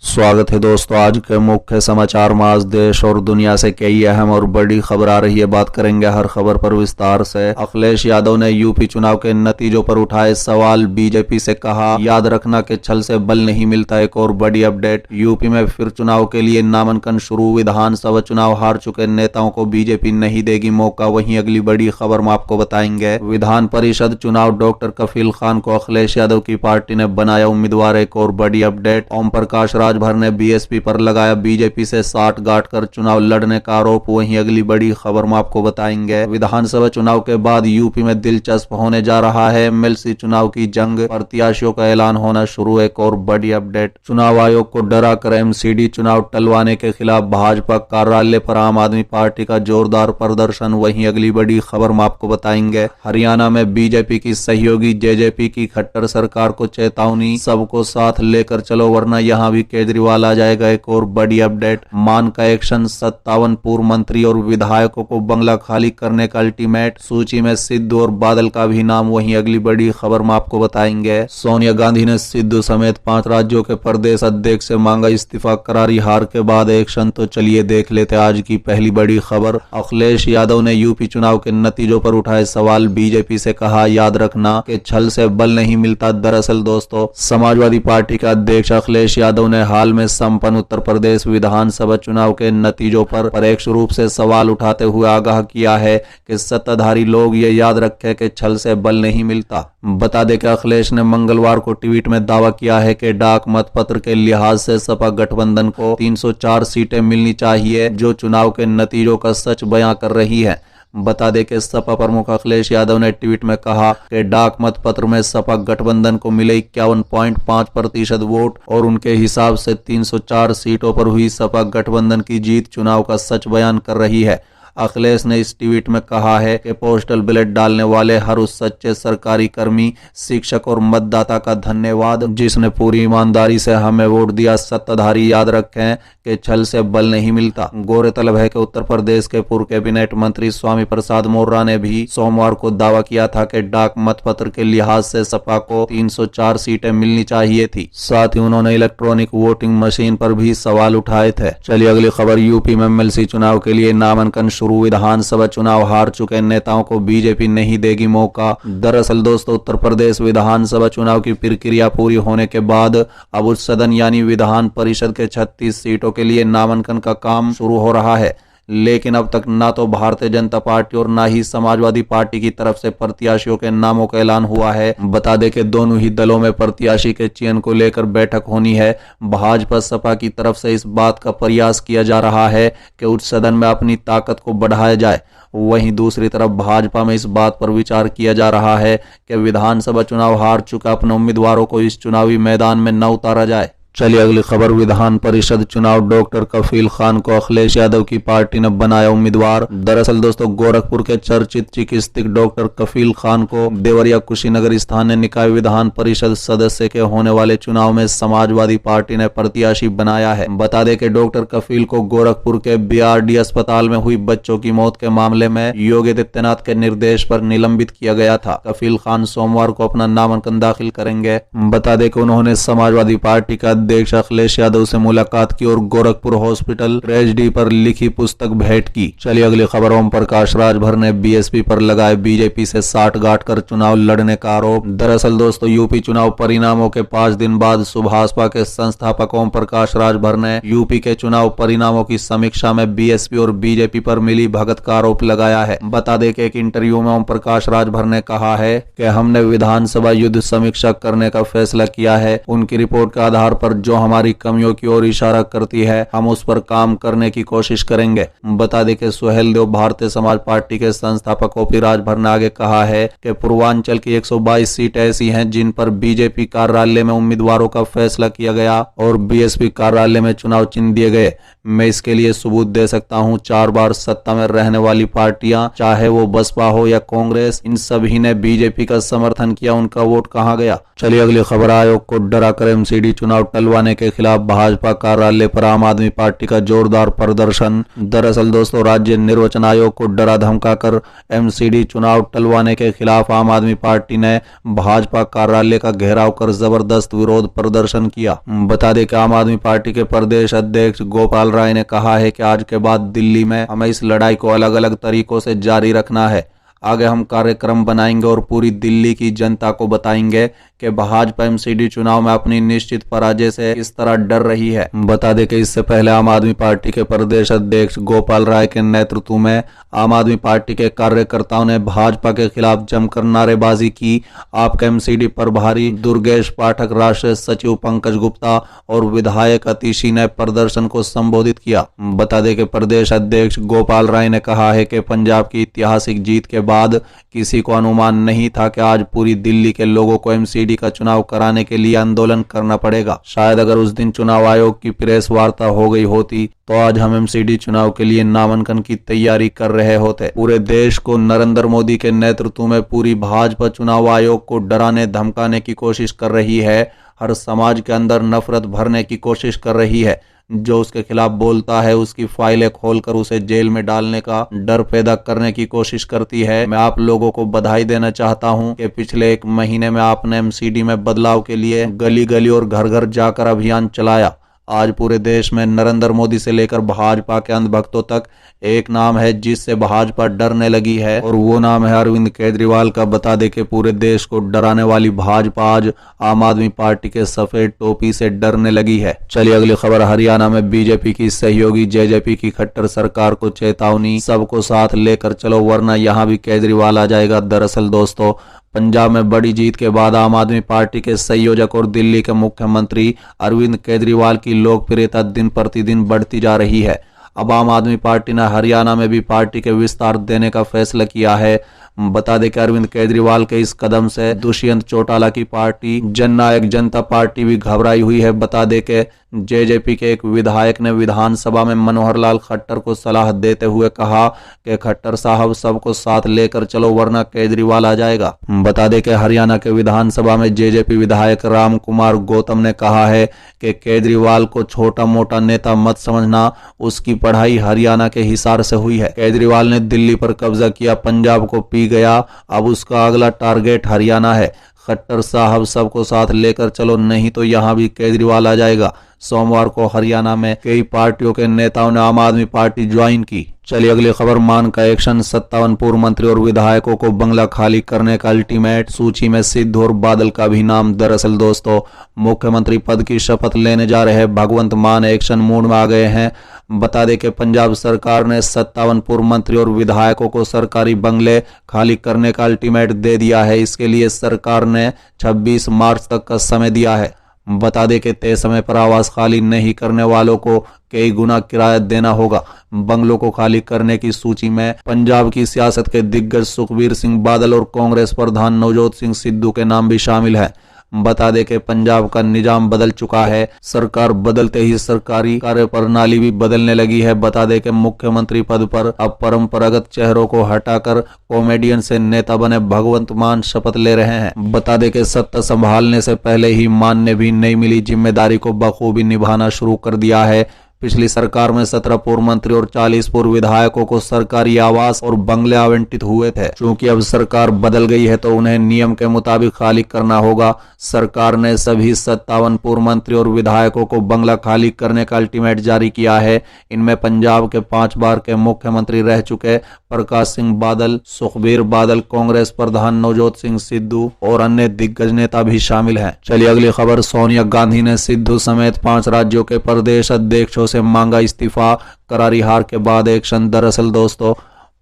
स्वागत है दोस्तों। आज के मुख्य समाचार में आज देश और दुनिया से कई अहम और बड़ी खबर आ रही है। बात करेंगे हर खबर पर विस्तार से। अखिलेश यादव ने यूपी चुनाव के नतीजों पर उठाए सवाल, बीजेपी से कहा याद रखना कि छल से बल नहीं मिलता। एक और बड़ी अपडेट, यूपी में फिर चुनाव के लिए नामांकन शुरू। विधानसभा चुनाव हार चुके नेताओं को बीजेपी नहीं देगी मौका। वहीं अगली बड़ी खबर में आपको बताएंगे विधान परिषद चुनाव, डॉक्टर कफील खान को अखिलेश यादव की पार्टी ने बनाया उम्मीदवार। एक और बड़ी अपडेट, ओम प्रकाश राजभर ने बीएसपी पर लगाया बीजेपी से साठ गांठ कर चुनाव लड़ने का आरोप। वहीं अगली बड़ी खबर में आपको बताएंगे विधानसभा चुनाव के बाद यूपी में दिलचस्प होने जा रहा है एमएलसी चुनाव की जंग, प्रत्याशियों का ऐलान होना शुरू। एक और बड़ी अपडेट, चुनाव आयोग को डरा कर एमसीडी चुनाव टलवाने के खिलाफ भाजपा कार्यालय पर आम आदमी पार्टी का जोरदार प्रदर्शन। वहीं अगली बड़ी खबर में आपको बताएंगे हरियाणा में बीजेपी की सहयोगी जेजेपी की खट्टर सरकार को चेतावनी, सबको साथ लेकर चलो वरना यहां भी केजरीवाल आ जाएगा। एक और बड़ी अपडेट, मान का एक्शन, 57 पूर्व मंत्री और विधायकों को बंगला खाली करने का अल्टीमेट, सूची में सिद्धू और बादल का भी नाम। वहीं अगली बड़ी खबर में आपको बताएंगे सोनिया गांधी ने सिद्धू समेत 5 राज्यों के प्रदेश अध्यक्ष से मांगा इस्तीफा, करारी हार के बाद एक्शन। तो चलिए देख लेते आज की पहली बड़ी खबर। अखिलेश यादव ने यूपी चुनाव के नतीजों पर उठाए सवाल, बीजेपी से कहा याद रखना कि छल से बल नहीं मिलता। दरअसल दोस्तों, समाजवादी पार्टी के अध्यक्ष अखिलेश यादव ने हाल में संपन्न उत्तर प्रदेश विधानसभा चुनाव के नतीजों पर परोक्ष रूप से सवाल उठाते हुए आगाह किया है कि सत्ताधारी लोग ये याद रखें कि छल से बल नहीं मिलता। बता दें कि अखिलेश ने मंगलवार को ट्वीट में दावा किया है कि डाक मतपत्र के लिहाज से सपा गठबंधन को 304 सीटें मिलनी चाहिए, जो चुनाव के नतीजों का सच बयां कर रही है। बता दें कि सपा प्रमुख अखिलेश यादव ने ट्वीट में कहा कि डाक मतपत्र में सपा गठबंधन को मिले 51.5% वोट और उनके हिसाब से 304 सीटों पर हुई सपा गठबंधन की जीत चुनाव का सच बयान कर रही है। अखिलेश ने इस ट्वीट में कहा है कि पोस्टल बैलेट डालने वाले हर उस सच्चे सरकारी कर्मी, शिक्षक और मतदाता का धन्यवाद जिसने पूरी ईमानदारी से हमें वोट दिया। सत्ताधारी याद रखें कि छल से बल नहीं मिलता। गौरतलब है कि उत्तर प्रदेश के पूर्व कैबिनेट मंत्री स्वामी प्रसाद मौर्य ने भी सोमवार को दावा किया था कि डाक मतपत्र के लिहाज से सपा को 304 सीटें मिलनी चाहिए थी। साथ ही उन्होंने इलेक्ट्रॉनिक वोटिंग मशीन पर भी सवाल उठाए थे। चलिए अगली खबर, यूपी में एमएलसी चुनाव के लिए नामांकन शुरू। विधानसभा चुनाव हार चुके नेताओं को बीजेपी नहीं देगी मौका। दरअसल दोस्तों, उत्तर प्रदेश विधानसभा चुनाव की प्रक्रिया पूरी होने के बाद अब उच्च सदन यानी विधान परिषद के 36 सीटों के लिए नामांकन का काम शुरू हो रहा है। लेकिन अब तक ना तो भारतीय जनता पार्टी और ना ही समाजवादी पार्टी की तरफ से प्रत्याशियों के नामों का ऐलान हुआ है। बता दें कि दोनों ही दलों में प्रत्याशी के चयन को लेकर बैठक होनी है। भाजपा सपा की तरफ से इस बात का प्रयास किया जा रहा है कि उच्च सदन में अपनी ताकत को बढ़ाया जाए। वहीं दूसरी तरफ भाजपा में इस बात पर विचार किया जा रहा है कि विधानसभा चुनाव हार चुका अपने उम्मीदवारों को इस चुनावी मैदान में न उतारा जाए। चलिए अगली खबर, विधान परिषद चुनाव, डॉक्टर कफील खान को अखिलेश यादव की पार्टी ने बनाया उम्मीदवार। दरअसल दोस्तों, गोरखपुर के चर्चित चिकित्सक डॉक्टर कफील खान को देवरिया कुशीनगर स्थानीय निकाय विधान परिषद सदस्य के होने वाले चुनाव में समाजवादी पार्टी ने प्रत्याशी बनाया है। बता दें कि डॉक्टर कफील को गोरखपुर के बीआरडी अस्पताल में हुई बच्चों की मौत के मामले में योगी आदित्यनाथ के निर्देश पर निलंबित किया गया था। कफील खान सोमवार को अपना नामांकन दाखिल करेंगे। बता दें कि उन्होंने समाजवादी पार्टी का अध्यक्ष अखिलेश यादव से मुलाकात की और गोरखपुर हॉस्पिटल ट्रेजेडी पर लिखी पुस्तक भेंट की। चलिए अगली खबर, ओम प्रकाश राजभर ने बीएसपी पर लगाए बीजेपी से साठ गांठ कर चुनाव लड़ने का आरोप। दरअसल दोस्तों, यूपी चुनाव परिणामों के 5 दिन बाद सुभाषपा के संस्थापक ओम प्रकाश राजभर ने यूपी के चुनाव परिणामों की समीक्षा में बीएसपी और बीजेपी पर मिली भगत का आरोप लगाया है। बता दें कि एक इंटरव्यू में ओम प्रकाश राजभर ने कहा है कि हमने विधानसभा युद्ध समीक्षा करने का फैसला किया है। उनकी रिपोर्ट के आधार पर जो हमारी कमियों की ओर इशारा करती है हम उस पर काम करने की कोशिश करेंगे। बता दें कि सुहेल देव भारतीय समाज पार्टी के संस्थापक ओपी राजभर ने आगे कहा है कि पूर्वांचल की 122 सीटें ऐसी हैं जिन पर बीजेपी कार्यालय में उम्मीदवारों का फैसला किया गया और बीएसपी कार्यालय में चुनाव चिन्ह दिए गए। मैं इसके लिए सबूत दे सकता हूं। 4 बार सत्ता में रहने वाली पार्टियां, चाहे वो बसपा हो या कांग्रेस, इन सभी ने बीजेपी का समर्थन किया। उनका वोट कहां गया? चलिए अगली खबर। आयोग को डराकर एमसीडी चुनाव टलवाने के खिलाफ भाजपा कार्यालय पर आम आदमी पार्टी का जोरदार प्रदर्शन। दरअसल दोस्तों, राज्य निर्वाचन आयोग को डरा धमकाकर एमसीडी चुनाव टलवाने के खिलाफ आम आदमी पार्टी ने भाजपा कार्यालय का घेराव कर जबरदस्त विरोध प्रदर्शन किया। बता दें कि आम आदमी पार्टी के प्रदेश अध्यक्ष गोपाल राय ने कहा है कि आज के बाद दिल्ली में हमें इस लड़ाई को अलग अलग तरीकों से जारी रखना है। आगे हम कार्यक्रम बनाएंगे और पूरी दिल्ली की जनता को बताएंगे कि भाजपा एमसीडी चुनाव में अपनी निश्चित पराजय से किस तरह डर रही है। बता दें कि इससे पहले आम आदमी पार्टी के प्रदेश अध्यक्ष गोपाल राय के नेतृत्व में आम आदमी पार्टी के कार्यकर्ताओं ने भाजपा के खिलाफ जमकर नारेबाजी की। आपका एमसीडी प्रभारी दुर्गेश पाठक, राष्ट्रीय सचिव पंकज गुप्ता और विधायक अतिशी ने प्रदर्शन को संबोधित किया। बता दें कि प्रदेश अध्यक्ष गोपाल राय ने कहा है कि पंजाब की ऐतिहासिक जीत के बाद किसी को अनुमान नहीं था कि आज पूरी दिल्ली के लोगों को एमसीडी का चुनाव कराने के लिए आंदोलन करना पड़ेगा। शायद अगर उस दिन चुनाव आयोग की प्रेस वार्ता हो गई होती तो आज हम एमसीडी चुनाव के लिए नामांकन की तैयारी कर रहे होते। पूरे देश को नरेंद्र मोदी के नेतृत्व में पूरी भाजपा चुनाव आयोग को डराने धमकाने की कोशिश कर रही है। हर समाज के अंदर नफरत भरने की कोशिश कर रही है। जो उसके खिलाफ बोलता है उसकी फाइलें खोलकर उसे जेल में डालने का डर पैदा करने की कोशिश करती है। मैं आप लोगों को बधाई देना चाहता हूं कि पिछले 1 महीने में आपने एमसीडी में बदलाव के लिए गली गली और घर घर जाकर अभियान चलाया। आज पूरे देश में नरेंद्र मोदी से लेकर भाजपा के अंधभक्तों तक एक नाम है जिससे भाजपा डरने लगी है और वो नाम है अरविंद केजरीवाल का। बता दें कि पूरे देश को डराने वाली भाजपा आज आम आदमी पार्टी के सफेद टोपी से डरने लगी है। चलिए अगली खबर। हरियाणा में बीजेपी की सहयोगी जेजेपी की खट्टर सरकार को चेतावनी, सबको साथ लेकर चलो वरना यहाँ भी केजरीवाल आ जाएगा। दरअसल दोस्तों, पंजाब में बड़ी जीत के बाद आम आदमी पार्टी के संयोजक और दिल्ली के मुख्यमंत्री अरविंद केजरीवाल की लोकप्रियता दिन प्रतिदिन बढ़ती जा रही है। अब आम आदमी पार्टी ने हरियाणा में भी पार्टी के विस्तार देने का फैसला किया है। बता दें कि अरविंद केजरीवाल के इस कदम से दुष्यंत चौटाला की पार्टी जननायक जनता पार्टी भी घबराई हुई है। बता दें कि जेजेपी के एक विधायक ने विधानसभा में मनोहर लाल खट्टर को सलाह देते हुए कहा कि खट्टर साहब सबको साथ लेकर चलो वरना केजरीवाल आ जाएगा। बता दें कि हरियाणा के विधानसभा में जेजेपी विधायक राम कुमार गौतम ने कहा है कि केजरीवाल को छोटा मोटा नेता मत समझना, उसकी पढ़ाई हरियाणा के हिसार से हुई है। केजरीवाल ने दिल्ली पर कब्जा किया, पंजाब को पी गया, अब उसका अगला टारगेट हरियाणा है। खट्टर साहब सबको साथ लेकर चलो नहीं तो यहाँ भी केजरीवाल आ जाएगा। सोमवार को हरियाणा में कई पार्टियों के नेताओं ने आम आदमी पार्टी ज्वाइन की। चलिए अगली खबर। मान का एक्शन, 57 पूर्व मंत्री और विधायकों को बंगला खाली करने का अल्टीमेट। सूची में सिद्धू और बादल का भी नाम। दरअसल दोस्तों, मुख्यमंत्री पद की शपथ लेने जा रहे भगवंत मान एक्शन मूड में आ गए हैं। बता दें कि पंजाब सरकार ने 57 पूर्व मंत्री और विधायकों को सरकारी बंगले खाली करने का अल्टीमेट दे दिया है। इसके लिए सरकार ने 26 मार्च तक का समय दिया है। बता दें कि तय समय पर आवास खाली नहीं करने वालों को कई गुना किराया देना होगा। बंगलों को खाली करने की सूची में पंजाब की सियासत के दिग्गज सुखबीर सिंह बादल और कांग्रेस प्रधान नवजोत सिंह सिद्धू के नाम भी शामिल हैं। बता दें कि पंजाब का निजाम बदल चुका है। सरकार बदलते ही सरकारी कार्यप्रणाली भी बदलने लगी है। बता दें कि मुख्यमंत्री पद पर अब परंपरागत चेहरों को हटाकर कॉमेडियन से नेता बने भगवंत मान शपथ ले रहे हैं। बता दें कि सत्ता संभालने से पहले ही मान ने भी नई मिली जिम्मेदारी को बखूबी निभाना शुरू कर दिया है। पिछली सरकार में 17 पूर्व मंत्री और 40 पूर्व विधायकों को सरकारी आवास और बंगले आवंटित हुए थे। चूंकि अब सरकार बदल गई है तो उन्हें नियम के मुताबिक खाली करना होगा। सरकार ने सभी 57 पूर्व मंत्री और विधायकों को बंगला खाली करने का अल्टीमेट जारी किया है। इनमें पंजाब के 5 बार के मुख्यमंत्री रह चुके प्रकाश सिंह बादल, सुखबीर बादल, कांग्रेस प्रधान नवजोत सिंह सिद्धू और अन्य दिग्गज नेता भी शामिल हैं। चलिए अगली खबर। सोनिया गांधी ने सिद्धू समेत 5 राज्यों के प्रदेश अध्यक्षों से मांगा इस्तीफा। करारी हार के बाद एक्शन। दरअसल दोस्तों,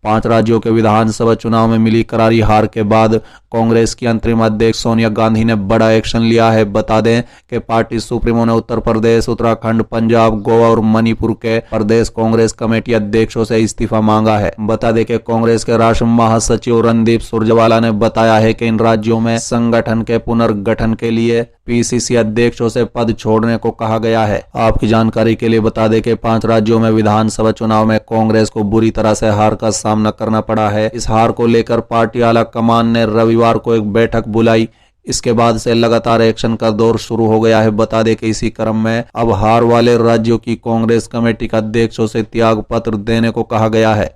5 राज्यों के विधानसभा चुनाव में मिली करारी हार के बाद कांग्रेस की अंतरिम अध्यक्ष सोनिया गांधी ने बड़ा एक्शन लिया है। बता दें कि पार्टी सुप्रीमो ने उत्तर प्रदेश, उत्तराखंड, पंजाब, गोवा और मणिपुर के प्रदेश कांग्रेस कमेटी अध्यक्षों से इस्तीफा मांगा है। बता दें कि कांग्रेस के राष्ट्रीय महासचिव रणदीप सुरजेवाला ने बताया है कि इन राज्यों में संगठन के पुनर्गठन के लिए पीसीसी अध्यक्षों से पद छोड़ने को कहा गया है। आपकी जानकारी के लिए बता दें कि 5 राज्यों में विधानसभा चुनाव में कांग्रेस को बुरी तरह से हार का सामना करना पड़ा है। इस हार को लेकर पार्टी आला कमान ने रविवार को एक बैठक बुलाई। इसके बाद से लगातार एक्शन का दौर शुरू हो गया है। बता दें कि इसी क्रम में अब हार वाले राज्यों की कांग्रेस कमेटी के अध्यक्षों से त्याग पत्र देने को कहा गया है।